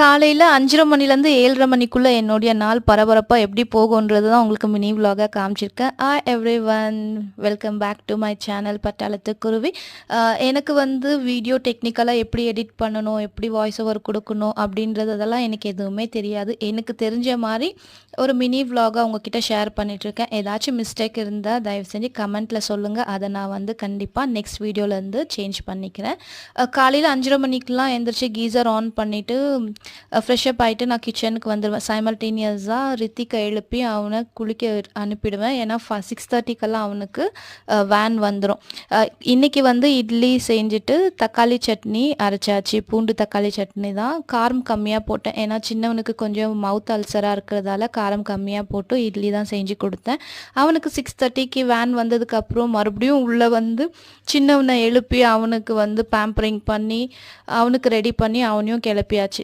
காலையில 5:30 மணிலேருந்து 7:30 மணிக்குள்ள என்னுடைய நாள் பரபரப்பா எப்படி போகுன்றது தான் உங்களுக்கு மினி விலாகா காமிச்சிருக்கேன். Hi everyone, welcome back to my channel Pattalathu Kuruvi. எனக்கு வந்து வீடியோ டெக்னிக்கலாக எப்படி எடிட் பண்ணணும், எப்படி வாய்ஸ் ஓவர் கொடுக்கணும் அப்படின்றதெல்லாம் எனக்கு எதுவுமே தெரியாது. எனக்கு தெரிஞ்ச மாதிரி ஒரு மினி விலாகா உங்ககிட்ட ஷேர் பண்ணிகிட்ருக்கேன். ஏதாச்சும் மிஸ்டேக் இருந்தால் தயவு செஞ்சு கமெண்ட்டில் சொல்லுங்கள். அதை நான் வந்து கண்டிப்பாக நெக்ஸ்ட் வீடியோலேருந்து சேஞ்ச் பண்ணிக்கிறேன். காலையில் 5:30 மணிக்கெலாம் எழுந்திரிச்சு கீசர் ஆன் பண்ணிவிட்டு ஃப்ரெஷ்அப் ஆகிட்டு நான் கிச்சனுக்கு வந்துடுவேன். சைமல்டேனியஸாக ரித்திகை எழுப்பி அவனை குளிக்க அனுப்பிடுவேன். ஏன்னா 6:30க்கெல்லாம் அவனுக்கு வேன் வந்துடும். இன்றைக்கி வந்து இட்லி செஞ்சுட்டு தக்காளி சட்னி அரைச்சாச்சு. பூண்டு தக்காளி சட்னி தான். காரம் கம்மியாக போட்டேன். ஏன்னா சின்னவனுக்கு கொஞ்சம் மவுத் அல்சராக இருக்கிறதால காரம் கம்மியாக போட்டு இட்லி தான் செஞ்சு கொடுத்தேன். அவனுக்கு 6:30க்கு வேன் வந்ததுக்கப்புறம் மறுபடியும் உள்ளே வந்து சின்னவனை எழுப்பி அவனுக்கு வந்து பேம்பரிங் பண்ணி அவனுக்கு ரெடி பண்ணி அவனையும் கிளப்பியாச்சு.